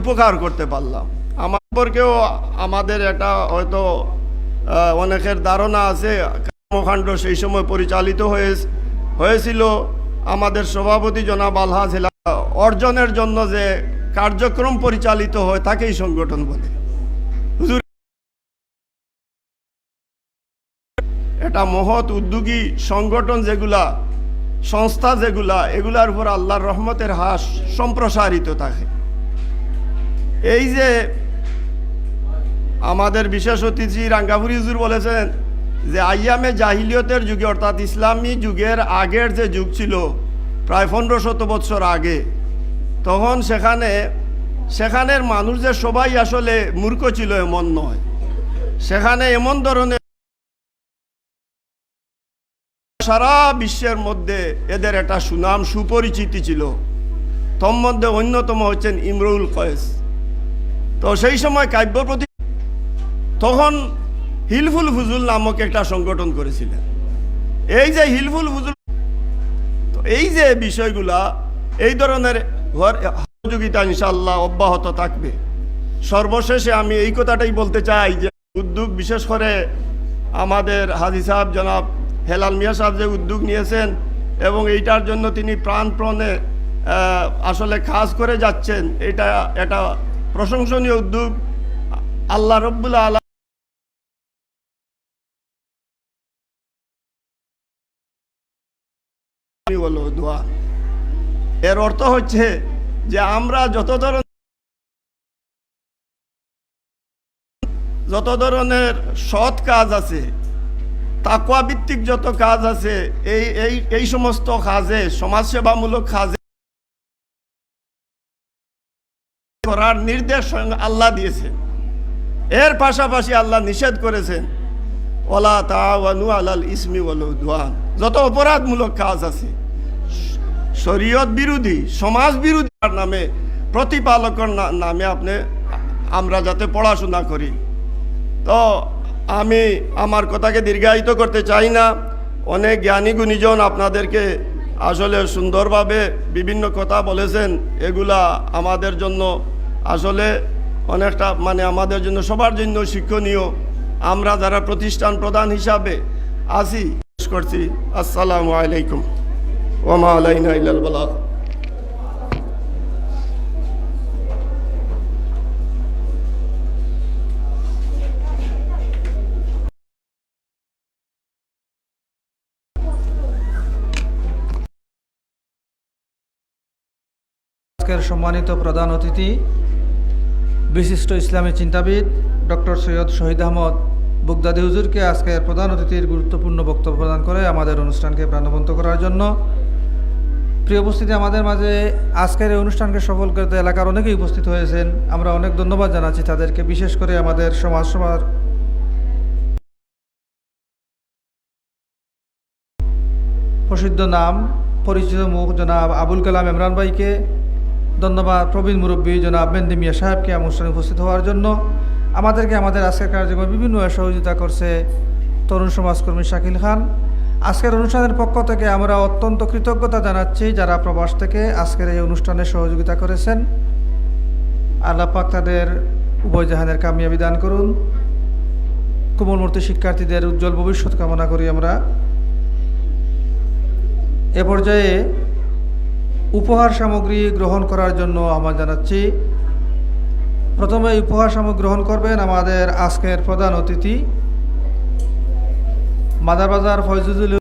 উপকার করতে পারলাম। আমার সম্পর্কেও আমাদের এটা হয়তো অনেকের ধারণা আছে, কর্মকাণ্ড সেই সময় পরিচালিত হয়েছিল আমাদের সভাপতি জনাব আলহাজ অর্জনের জন্য যে কার্যক্রম পরিচালিত হয় তাকেই সংগঠন বলে। হুজুর এটা মহৎ উদ্যোগী সংগঠন যেগুলা, সংস্থা যেগুলা, এগুলার উপর আল্লাহর রহমতের হাস সম্প্রসারিত থাকে। এই যে আমাদের বিশেষ অতিথি রাঙ্গাপুরি হুজুর বলেছেন যে আইয়ামে জাহিলিয়তের যুগে অর্থাৎ ইসলামী যুগের আগের যে যুগ ছিল প্রায় 1500 বছর আগে, তখন সেখানের মানুষ যে সবাই আসলে মূর্খ ছিল এমন নয়। সেখানে এমন ধরনের সারা বিশ্বের মধ্যে এদের একটা সুনাম সুপরিচিতি ছিল। তোর মধ্যে অন্যতম হচ্ছেন ইমরুল কয়েস। তো সেই সময় কাব্য প্রতি তখন হিলফুল ফুজুল নামক একটা সংগঠন করেছিলেন। এই যে হিলফুল ফুজুল, তো এই যে বিষয়গুলা, এই ধরনের সহযোগিতা ইনশাআল্লাহ অব্যাহত থাকবে। সর্বশেষে আমি এই কথাটাই বলতে চাই যে উদ্যোগ, বিশেষ করে আমাদের হাজী সাহেব জনাব হেলাল মিয়া সাহেব যে উদ্যোগ নিয়েছেন এবং এইটার জন্য তিনি প্রাণপণে আসলে কাজ করে যাচ্ছেন, এটা প্রশংসনীয় উদ্যোগ। আল্লাহ রব্বুল আলামিন বলো দোয়া। এর অর্থ হচ্ছে যে আমরা যত ধরনের সৎ কাজ আছে, তাকওয়া ভিত্তিক যত কাজ আছে, এই সমস্ত কাজে, সমাজসেবামূলক কাজে করার নির্দেশ আল্লাহ দিয়েছেন। এর পাশাপাশি আল্লাহ নিষেধ করেছেন ওয়ালা তাআওয়ানু আলাল ইসমি ওয়াল উদওয়ান। যত অপরাধমূলক কাজ আছে, শরীয়ত বিরোধী, সমাজ বিরোধী নামে, প্রতিপালকের নামে আমরা যাতে পড়াশোনা করি। তো আমি আমার কথাকে দীর্ঘায়িত করতে চাই না। অনেক জ্ঞানী গুণীজন আপনাদেরকে আসলে সুন্দরভাবে বিভিন্ন কথা বলেছেন। এগুলা আমাদের জন্য আসলে অনেকটা আমাদের জন্য, সবার জন্য শিক্ষণীয়। আমরা যারা প্রতিষ্ঠান প্রধান হিসাবে আছি করছি। আসসালামু আলাইকুম ওয়া মা আলাইনা ইল্লাল বালাগ। আজকের সম্মানিত প্রধান অতিথি বিশিষ্ট ইসলামী চিন্তাবিদ ডক্টর সৈয়দ শহীদ আহমদ বুগদাদি হুজুরকে আজকের প্রধান অতিথির গুরুত্বপূর্ণ বক্তব্য প্রদান করে আমাদের অনুষ্ঠানকে প্রাণবন্ত করার জন্য প্রিয় উপস্থিতি, আমাদের মাঝে আজকের এই অনুষ্ঠানকে সফল করতে এলাকার অনেকেই উপস্থিত হয়েছেন। আমরা অনেক ধন্যবাদ জানাচ্ছি তাদেরকে। বিশেষ করে আমাদের সমাজসেবার প্রসিদ্ধ নাম, পরিচিত মুখ জনাব আবুল কালাম ইমরান ভাইকে ধন্যবাদ। প্রবীণ মুরব্বী জনাব মেহেদি মিয়া সাহেবকে অনুষ্ঠানে উপস্থিত হওয়ার জন্য। আমাদেরকে আমাদের আজকের কার্যক্রমে বিভিন্নভাবে সহযোগিতা করছে তরুণ সমাজকর্মী শাকিল খান। আজকের অনুষ্ঠানের পক্ষ থেকে আমরা অত্যন্ত কৃতজ্ঞতা জানাচ্ছি যারা প্রবাস থেকে আজকের এই অনুষ্ঠানে সহযোগিতা করেছেন। আল্লাহ পাক তাদের উভয় জাহানের কামিয়াবি দান করুন। কোমলমূর্তি শিক্ষার্থীদের উজ্জ্বল ভবিষ্যৎ কামনা করি আমরা। এ পর্যায়ে উপহার সামগ্রী গ্রহণ করার জন্য আহ্বান জানাচ্ছি। প্রথমে উপহার সামগ্রী গ্রহণ করবেন আমাদের আজকের প্রধান অতিথি মাদারবাজার ফয়জুল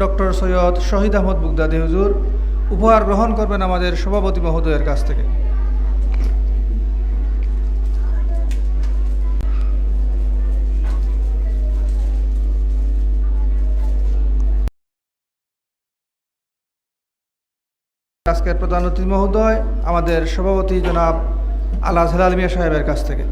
ডক্টর সৈয়দ শহীদ আহমদ বুগদাদি হুজুর। উপহার গ্রহণ করবেন আমাদের সভাপতি মহোদয়ের কাছ থেকে। আজকের প্রধান অতিথি মহোদয় আমাদের সভাপতি জনাব আলহাজ হেলাল মিয়া সাহেবের কাছ থেকে।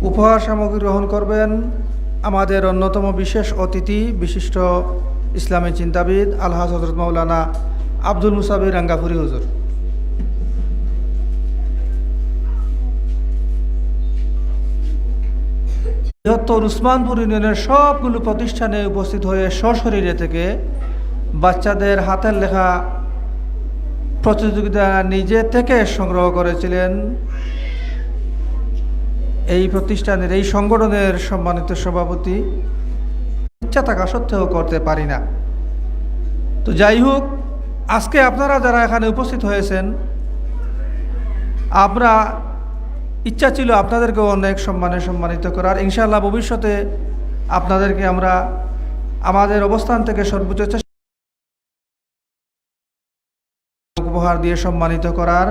উপহার সামগ্রী গ্রহণ করবেন আমাদের অন্যতম বিশেষ অতিথি বিশিষ্ট ইসলামী চিন্তাবিদ আলহাজ হযরত মাওলানা আব্দুল মুসাবির রাঙ্গাপুরি হুজুর। বৃহত্তর উসমানপুর ইউনিয়নের সবগুলো প্রতিষ্ঠানে উপস্থিত হয়ে সশরীরে থেকে বাচ্চাদের হাতের লেখা প্রতিযোগিতা নিজে থেকে সংগ্রহ করেছিলেন। এই প্রতিষ্ঠানের এই সংগঠনের সম্মানিত সভাপতি, ইচ্ছা থাকা সত্ত্বেও করতে পারি না। তো যাই হোক, আজকে আপনারা যারা এখানে উপস্থিত হয়েছেন, আমরা ইচ্ছা ছিল আপনাদেরকে অনেক সম্মানিত করার। ইনশাআল্লাহ ভবিষ্যতে আপনাদেরকে আমরা আমাদের অবস্থান থেকে সর্বোচ্চ চেষ্টা উপহার দিয়ে সম্মানিত করার,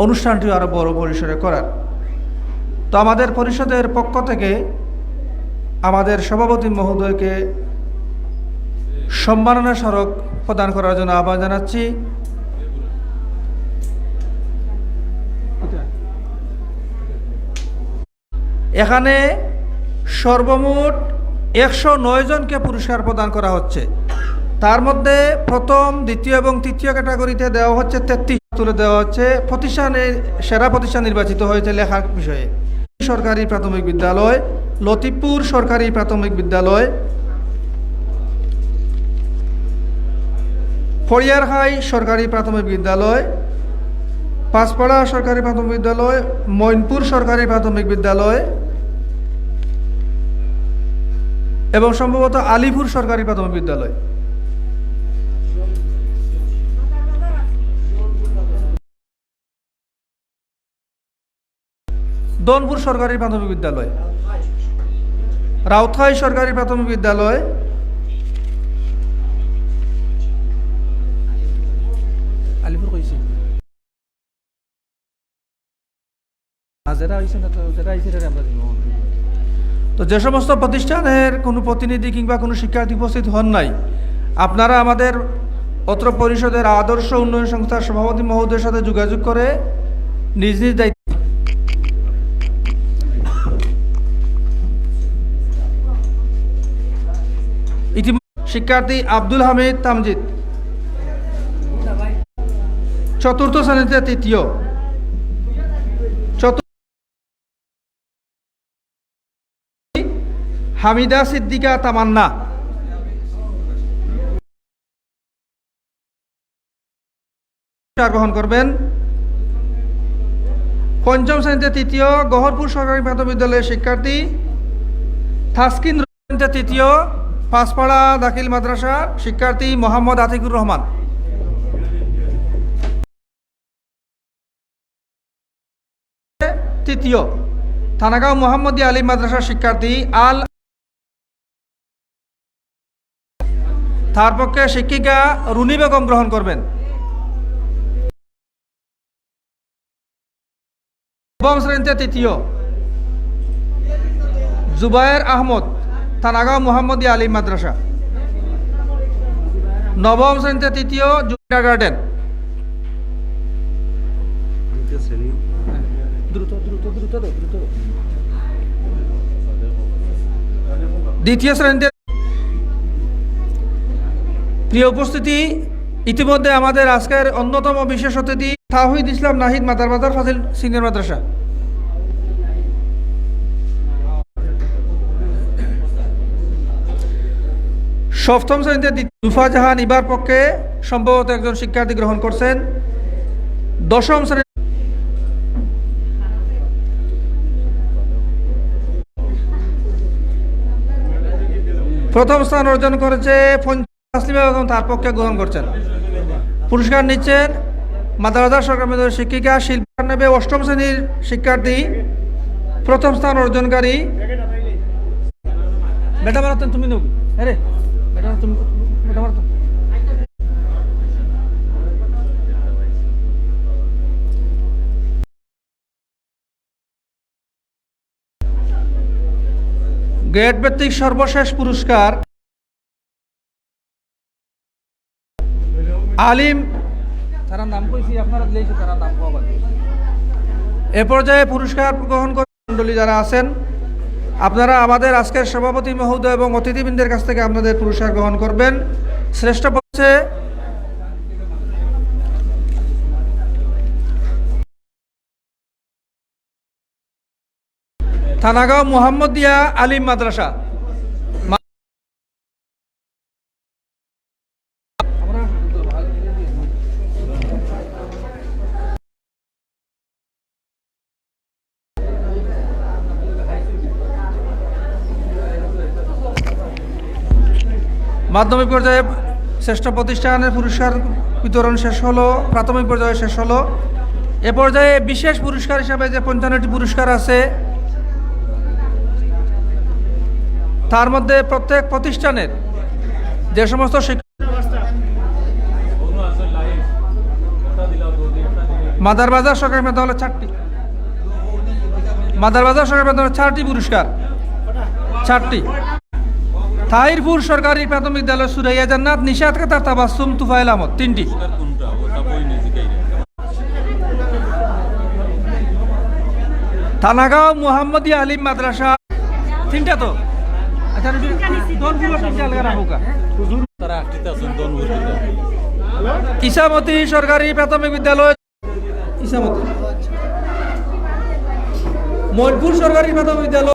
অনুষ্ঠানটিও আরো বড় পরিসরে করার। তো আমাদের পরিষদের পক্ষ থেকে আমাদের সভাপতি মহোদয়কে সম্মাননা স্মারক প্রদান করার জন্য আহ্বান জানাচ্ছি। এখানে সর্বমোট 109 জনকে পুরস্কার প্রদান করা হচ্ছে। তার মধ্যে প্রথম, দ্বিতীয় এবং তৃতীয় ক্যাটাগরিতে দেওয়া হচ্ছে 33 তুলে দেওয়া হচ্ছে। প্রতিষ্ঠানে সেরা প্রতিষ্ঠান নির্বাচিত হয়েছে লেখার বিষয়ে সরকারি প্রাথমিক বিদ্যালয়, লতিফপুর সরকারি প্রাথমিক বিদ্যালয়, ফড়িয়ারহাই সরকারি প্রাথমিক বিদ্যালয়, পাঁচপাড়া সরকারি প্রাথমিক বিদ্যালয়, মইনপুর সরকারি প্রাথমিক বিদ্যালয় এবং সম্ভবত আলিপুর সরকারি প্রাথমিক বিদ্যালয়। দনপুর সরকারি প্রাথমিক বিদ্যালয়, রাউথাই সরকারি প্রাথমিক বিদ্যালয়, আলিপুর কইছি তো যে সমস্ত প্রতিষ্ঠানের কোনো প্রতিনিধি কিংবা কোনো শিক্ষার্থী উপস্থিত হন নাই, আপনারা আমাদের অত্র পরিষদের আদর্শ উন্নয়ন সংস্থার সভাপতি মহোদয়ের সাথে যোগাযোগ করে নিজ নিজ দায়িত্ব শিক্ষার্থী আব্দুল হামিদ তামজিদ, চতুর্থ শ্রেণীতে তৃতীয়, হামিদা সিদ্দিকা তামান্না, গ্রহণ করবেন। পঞ্চম শ্রেণীতে তৃতীয়, গহরপুর সরকারি প্রাথমিক বিদ্যালয়ের শিক্ষার্থী থাসকিন, তৃতীয়, পাঁচপাড়া দাখিল মাদ্রাসার শিক্ষার্থী মোহাম্মদ আতিকুর রহমান। তৃতীয়, থানাগাঁও মোহাম্মদী আলী মাদ্রাসার শিক্ষার্থী আল, তার পক্ষে শিক্ষিকা রুনি বেগম গ্রহণ করবেন। নবম শ্রেণীতে তৃতীয়, জুবায়ের আহমদ, থানাগাঁও মোহাম্মদী আলী মাদ্রাসা। নবম শ্রেণীতে তৃতীয়, জুনিয়র গার্ডেন। দ্বিতীয় শ্রেণীতে প্রিয় উপস্থিতি, ইতিমধ্যে আমাদের আজকের অন্যতম বিশেষ অতিথি তাওহীদ ইসলাম নাহিদ মাদার বাজার ফাজিল সিনিয়র মাদ্রাসা। সপ্তম শ্রেণীতে দুফা জাহান ইবার পক্ষে সম্ভবত একজন শিক্ষার্থী গ্রহণ করছেন। দশম শ্রেণী প্রথম স্থান অর্জন করেছে তাসলিমা বেগম, তার পক্ষে গ্রহণ করছেন। পুরস্কার নিচ্ছেন মাদারবাজার সরকারি বিদ্যালয়ের শিক্ষিকা শিল্পা নেবে, অষ্টম শ্রেণীর শিক্ষার্থী, প্রথম স্থান অর্জনকারী। বেটা মারাতেন তুমি নবি, আরে বেটা তুমি বেটা মারাতেন। গ্রেড ভিত্তিক সর্বশেষ পুরস্কার আলিম, তার নাম কইছি আপনারা দিয়েছে, তার নাম পাবেন। এ পর্যায়ে পুরস্কার গ্রহণ করে মণ্ডলী যারা আছেন, আপনারা আমাদের আজকের সভাপতি মহোদয় এবং অতিথিবৃন্দের কাছ থেকে আপনাদের পুরস্কার গ্রহণ করবেন। শ্রেষ্ঠ পক্ষে থানাগাঁও মুহাম্মদিয়া আলিম মাদ্রাসা। মাধ্যমিক পর্যায়ে শ্রেষ্ঠ প্রতিষ্ঠানের পুরস্কার বিতরণ শেষ হলো, প্রাথমিক পর্যায়ে শেষ হলো। এ পর্যায়ে বিশেষ পুরস্কার হিসাবে যে 55টি পুরস্কার আছে, তার মধ্যে প্রত্যেক প্রতিষ্ঠানের যে সমস্ত মাদারবাজার সরকারি বিদ্যালয় 4টি, মাদারবাজার সরকারি বিদ্যালয় 4টি পুরস্কার, 4টি। তাহিরপুর সরকারি প্রাথমিক বিদ্যালয় সুরাইয়া জান্নাত, নিশাত কাতার তাবাসসুম তুফাইল আহমদ 3টি। থানাগাঁও মুহাম্মদিয়া আলিম মাদ্রাসা 3টা তো। আচ্ছা ইসামতি সরকারি প্রাথমিক বিদ্যালয়, ইসামতি। মইনপুর সরকারি প্রাথমিক বিদ্যালয়